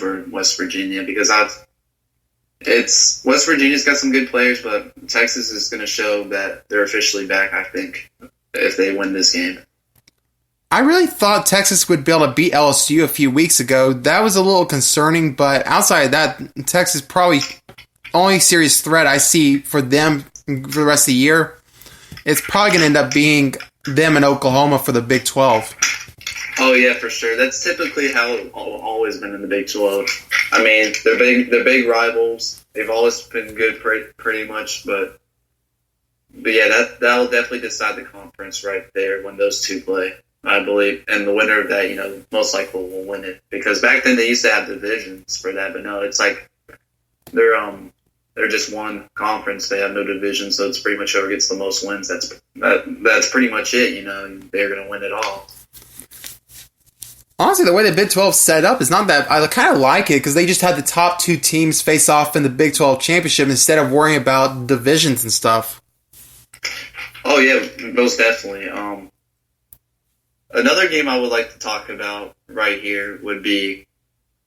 over West Virginia because West Virginia's got some good players, but Texas is going to show that they're officially back, I think, if they win this game. I really thought Texas would be able to beat LSU a few weeks ago. That was a little concerning, but outside of that, Texas probably only serious threat I see for them for the rest of the year. It's probably going to end up being them and Oklahoma for the Big 12. Oh yeah, for sure. That's typically how it's always been in the Big 12. I mean, they're big rivals. They've always been good pretty much, but yeah, that'll definitely decide the conference right there when those two play, I believe. And the winner of that, most likely will win it. Because back then they used to have divisions for that, but no, it's like they're just one conference. They have no division, so it's pretty much whoever gets the most wins. That's pretty much it. They're going to win it all. Honestly, the way the Big 12 set up is not that. I kind of like it because they just had the top two teams face off in the Big 12 championship instead of worrying about divisions and stuff. Oh yeah, most definitely. Another game I would like to talk about right here would be,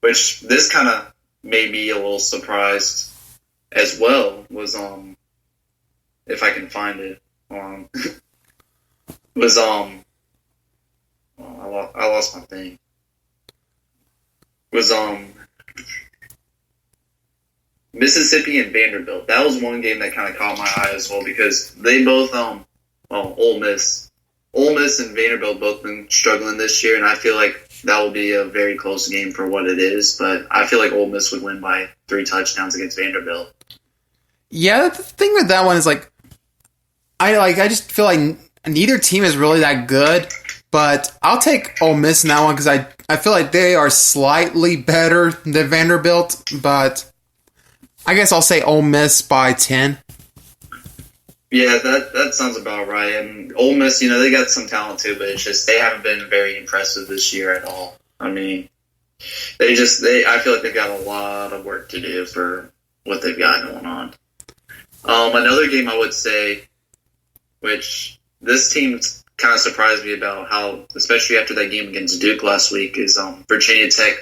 which this kind of made me a little surprised as well, was if I can find it, was I lost my thing. Was Mississippi and Vanderbilt. That was one game that kind of caught my eye as well because they both Ole Miss and Vanderbilt both been struggling this year, and I feel like that will be a very close game for what it is. But I feel like Ole Miss would win by 3 touchdowns against Vanderbilt. Yeah, the thing with that one is I just feel like neither team is really that good. But I'll take Ole Miss in that one because I feel like they are slightly better than Vanderbilt. But I guess I'll say Ole Miss by 10. Yeah, that sounds about right. And Ole Miss, they got some talent too, but it's just they haven't been very impressive this year at all. I mean, I feel like they've got a lot of work to do for what they've got going on. Another game I would say, which this team's kind of surprised me about how, especially after that game against Duke last week, is Virginia Tech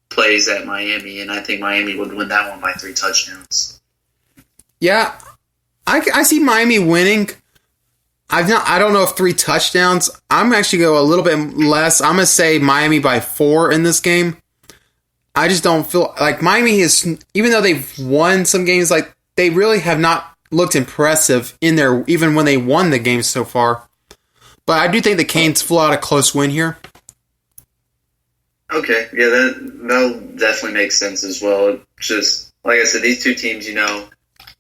plays at Miami, and I think Miami would win that one by 3 touchdowns. Yeah, I see Miami winning. I don't know if 3 touchdowns. I'm actually go a little bit less. I'm gonna say Miami by 4 in this game. I just don't feel like Miami is, even though they've won some games, like they really have not looked impressive in there, even when they won the game so far. But I do think the Canes pull out a close win here. Okay, yeah, that'll definitely make sense as well. Just like I said, these two teams,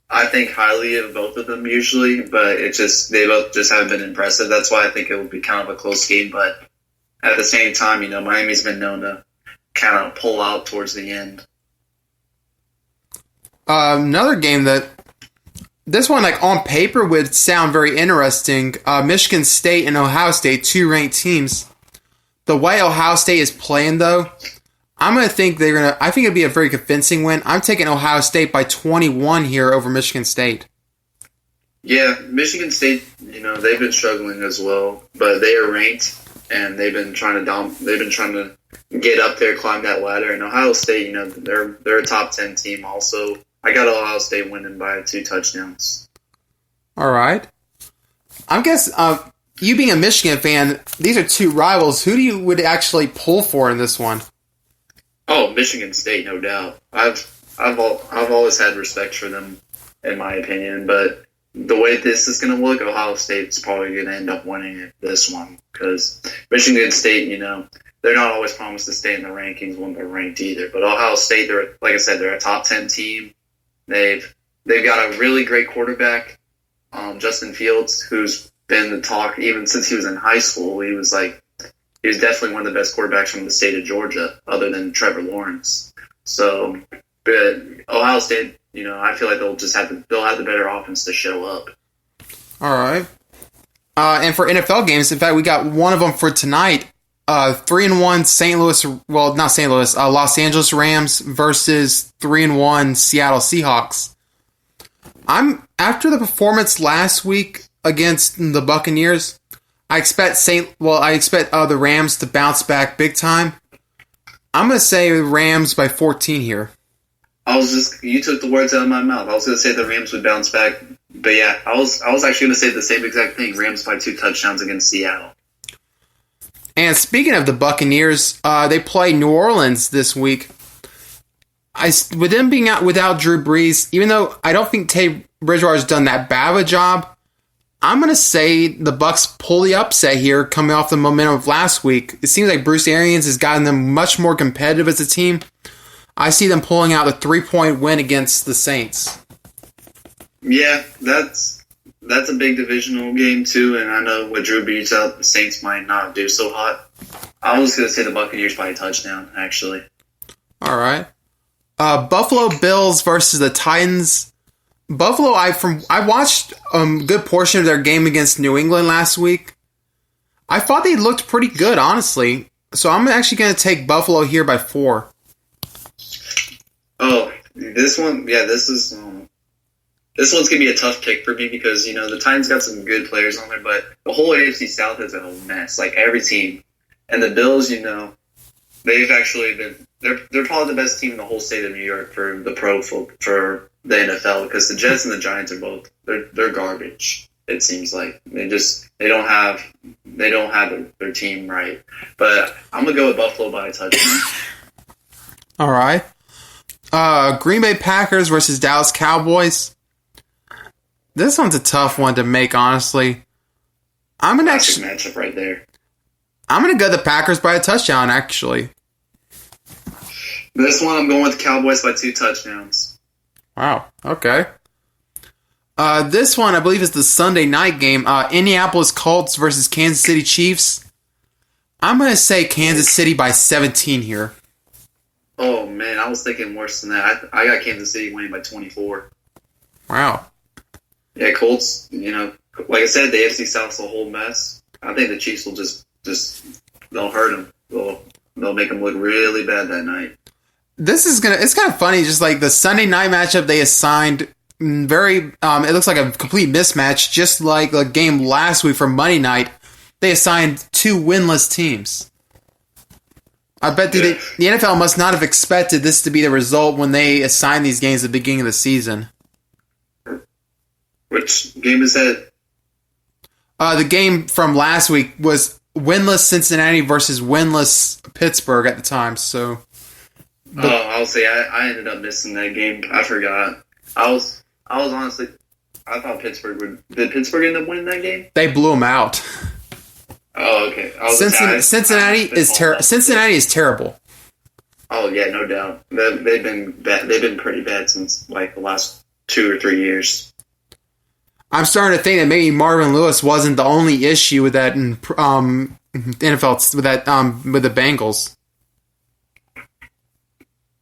I think highly of both of them usually, but they both just haven't been impressive. That's why I think it will be kind of a close game. But at the same time, Miami's been known to kind of pull out towards the end. Another game that. This one, on paper, would sound very interesting. Michigan State and Ohio State, 2 ranked teams. The way Ohio State is playing, though, I think it'd be a very convincing win. I'm taking Ohio State by 21 here over Michigan State. Yeah, Michigan State, they've been struggling as well, but they are ranked, and they've been trying to get up there, climb that ladder. And Ohio State, they're a top 10 team also. I got Ohio State winning by 2 touchdowns. All right. I guess you being a Michigan fan, these are 2 rivals. Who do you would actually pull for in this one? Oh, Michigan State, no doubt. I've always had respect for them, in my opinion. But the way this is going to look, Ohio State's probably going to end up winning this one because Michigan State, they're not always promised to stay in the rankings when they're ranked either. But Ohio State, like I said, they're a top 10 team. They've got a really great quarterback, Justin Fields, who's been the talk even since he was in high school. He was definitely one of the best quarterbacks from the state of Georgia, other than Trevor Lawrence. So, but Ohio State, I feel like they'll have the better offense to show up. All right. And for NFL games, in fact, we got one of them for tonight. 3-1 Los Angeles Rams versus 3-1 Seattle Seahawks. After the performance last week against the Buccaneers, I expect the Rams to bounce back big time. I'm going to say Rams by 14 here. You took the words out of my mouth. I was going to say the Rams would bounce back. But yeah, I was actually going to say the same exact thing. Rams by 2 touchdowns against Seattle. And speaking of the Buccaneers, they play New Orleans this week. With them being out without Drew Brees, even though I don't think Teddy Bridgewater's done that bad of a job, I'm going to say the Bucs pull the upset here coming off the momentum of last week. It seems like Bruce Arians has gotten them much more competitive as a team. I see them pulling out a 3-point win against the Saints. Yeah, that's a big divisional game too, and I know with Drew Brees out, the Saints might not do so hot. I was going to say the Buccaneers by a touchdown, actually. All right. Buffalo Bills versus the Titans. Buffalo, I watched a good portion of their game against New England last week. I thought they looked pretty good, honestly. So I'm actually going to take Buffalo here by 4. Oh, this one, yeah, this one's going to be a tough pick for me because, the Titans got some good players on there, but the whole AFC South is a mess, like every team. And the Bills, they've actually been, they're probably the best team in the whole state of New York for the for the NFL because the Jets and the Giants are both, they're garbage, it seems like. They don't have their team right. But I'm going to go with Buffalo by a touchdown. All right. Green Bay Packers versus Dallas Cowboys. This one's a tough one to make, honestly. I'm gonna matchup right there. I'm gonna go the Packers by a touchdown, actually. This one I'm going with the Cowboys by 2 touchdowns. Wow. Okay. This one I believe is the Sunday night game. Indianapolis Colts versus Kansas City Chiefs. I'm gonna say Kansas City by 17 here. Oh man, I was thinking worse than that. I got Kansas City winning by 24. Wow. Yeah, Colts, like I said, the AFC South's a whole mess. I think the Chiefs will just they'll hurt them. They'll make them look really bad that night. It's kind of funny, just like the Sunday night matchup they assigned it looks like a complete mismatch, just like the game last week for Monday night. They assigned 2 winless teams. I bet the NFL must not have expected this to be the result when they assigned these games at the beginning of the season. Which game is that? The game from last week was winless Cincinnati versus winless Pittsburgh at the time. So, I'll say I ended up missing that game. I forgot. I was honestly, I thought did Pittsburgh end up winning that game? They blew them out. Oh, okay. Cincinnati is terrible. Oh yeah, no doubt. They've been bad. They've been pretty bad since like the last 2 or 3 years. I'm starting to think that maybe Marvin Lewis wasn't the only issue with that NFL with the Bengals.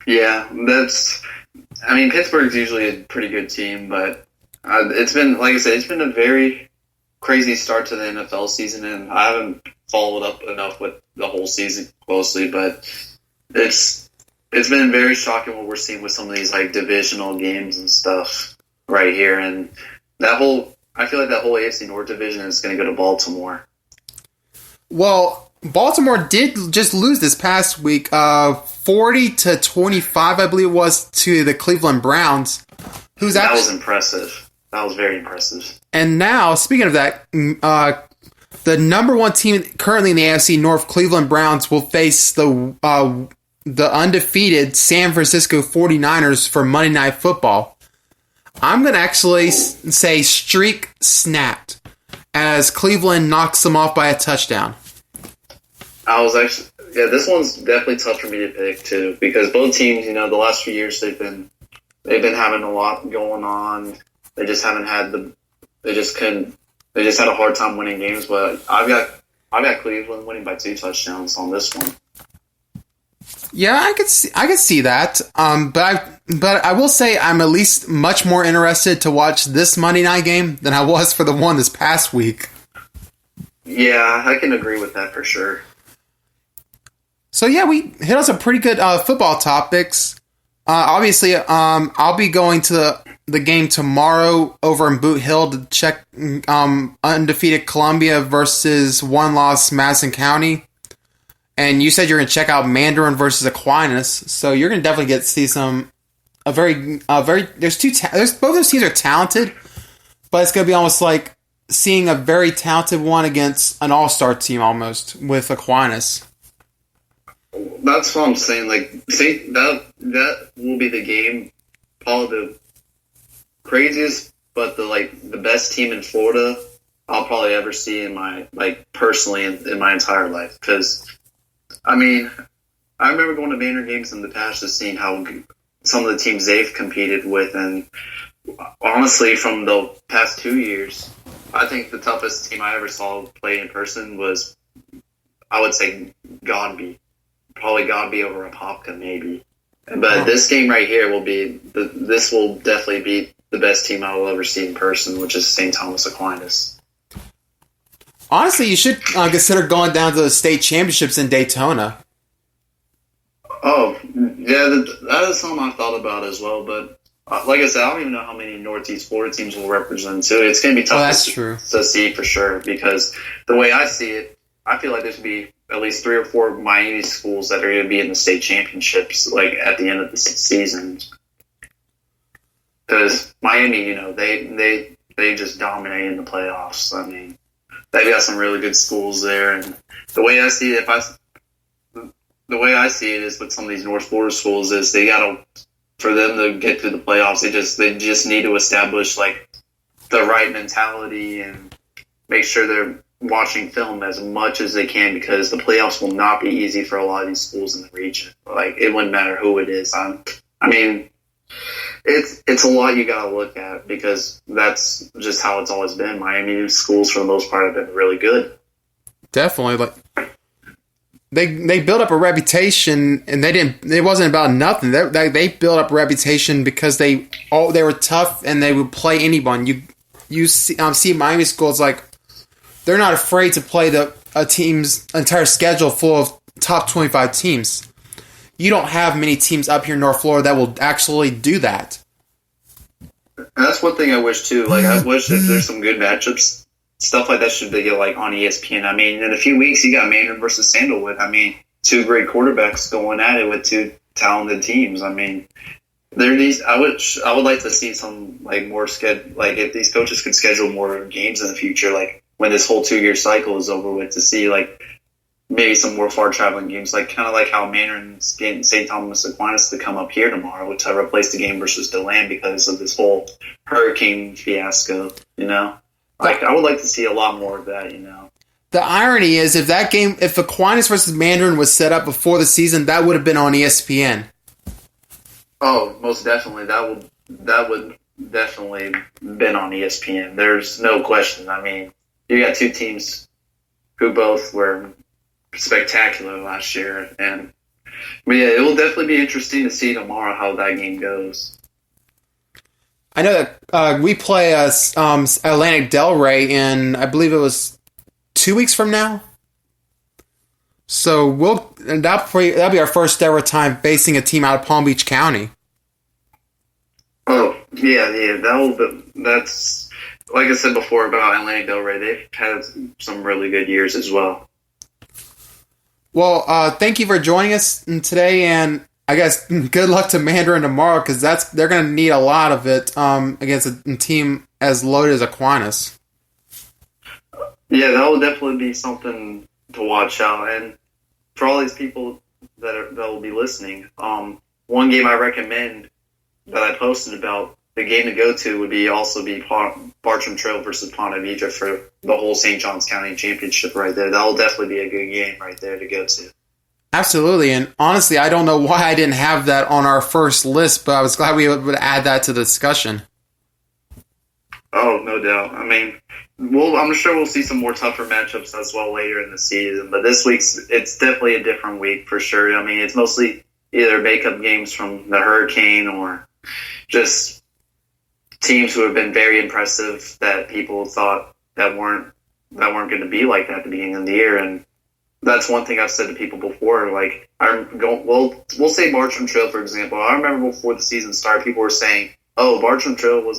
Yeah, Pittsburgh's usually a pretty good team, but it's been, like I said, it's been a very crazy start to the NFL season, and I haven't followed up enough with the whole season closely, but it's been very shocking what we're seeing with some of these like divisional games and stuff right here, and I feel like that whole AFC North division is going to go to Baltimore. Well, Baltimore did just lose this past week, 40-25, I believe it was, to the Cleveland Browns. That was impressive. That was very impressive. And now, speaking of that, the number 1 team currently in the AFC North, Cleveland Browns, will face the undefeated San Francisco 49ers for Monday Night Football. I'm going to actually say streak snapped as Cleveland knocks them off by a touchdown. This one's definitely tough for me to pick too because both teams, the last few years they've been having a lot going on. They just haven't had they just had a hard time winning games. But I've got Cleveland winning by 2 touchdowns on this one. Yeah, I could see that. But I will say I'm at least much more interested to watch this Monday night game than I was for the one this past week. Yeah, I can agree with that for sure. So yeah, we hit on some pretty good football topics. Obviously, I'll be going to the game tomorrow over in Boot Hill to check undefeated Columbia versus one-loss Madison County. And you said you're going to check out Mandarin versus Aquinas, so you're going to definitely get to see both those teams are talented, but it's going to be almost like seeing a very talented one against an all-star team almost with Aquinas. That's what I'm saying. Like, that will be the game, probably the craziest, but the best team in Florida I'll probably ever see in my personally in my entire life. Because I mean, I remember going to Mandarin games in the past, just seeing how some of the teams they've competed with, and honestly, from the past 2 years, I think the toughest team I ever saw play in person was, I would say, Godby. Probably Godby over Apopka, maybe. But this game right here this will definitely be the best team I will ever see in person, which is St. Thomas Aquinas. Honestly, you should consider going down to the state championships in Daytona. Oh, yeah, that is something I thought about as well. But like I said, I don't even know how many Northeast Florida teams will represent too. It's going to be tough to see for sure, because the way I see it, I feel like there's going to be at least 3 or 4 Miami schools that are going to be in the state championships, like at the end of the season. Because Miami, they just dominate in the playoffs. I mean, they've got some really good schools there, and the way I see it, is with some of these North Florida schools is for them to get to the playoffs, they just need to establish the right mentality and make sure they're watching film as much as they can, because the playoffs will not be easy for a lot of these schools in the region. It wouldn't matter who it is. I mean, it's a lot you got to look at, because that's just how it's always been. Miami schools, for the most part, have been really good. Definitely, they built up a reputation, and it wasn't about nothing. They built up a reputation because they were tough and they would play anyone. You see Miami schools, they're not afraid to play a team's entire schedule full of top 25 teams. You don't have many teams up here in North Florida that will actually do that. And that's one thing I wish too. I wish that there's some good matchups. Stuff like that should be on ESPN. I mean, in a few weeks, you got Mandarin versus Sandalwood. I mean, 2 great quarterbacks going at it with 2 talented teams. I mean, I would like to see some more if these coaches could schedule more games in the future, when this whole 2-year cycle is over with, to see maybe some more far traveling games, kind of like how Mandarin's getting St. Thomas Aquinas to come up here tomorrow to replace the game versus DeLand because of this whole hurricane fiasco. I would like to see a lot more of that. The irony is, if Aquinas versus Mandarin was set up before the season, that would have been on ESPN. Oh, most definitely. That would definitely been on ESPN. There's no question. I mean, you got 2 teams who both were spectacular last year, and it will definitely be interesting to see tomorrow how that game goes. I know that we play Atlantic Delray in, I believe it was 2 weeks from now. So that'll be our first ever time facing a team out of Palm Beach County. Oh yeah. That's like I said before about Atlantic Delray. They've had some really good years as well. Well, thank you for joining us today, and I guess good luck to Mandarin tomorrow, because they're going to need a lot of it against a team as loaded as Aquinas. Yeah, that will definitely be something to watch out. And for all these people that will be listening, one game I recommend that I posted about, the game to go to would also be Bartram Trail versus Ponte Vedra for the whole St. Johns County Championship right there. That will definitely be a good game right there to go to. Absolutely, and honestly, I don't know why I didn't have that on our first list, but I was glad we would add that to the discussion. Oh, no doubt. I mean, I'm sure we'll see some more tougher matchups as well later in the season, but this it's definitely a different week for sure. I mean, it's mostly either makeup games from the Hurricane or just teams who have been very impressive that people thought that weren't going to be like that at the beginning of the year. And that's one thing I've said to people before. We'll say Bartram Trail, for example. I remember before the season started, people were saying, "Oh, Bartram Trail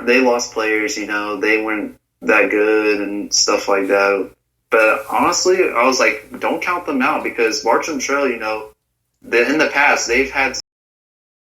they lost players. They weren't that good and stuff like that." But honestly, I was like, don't count them out because Bartram Trail, in the past, they've had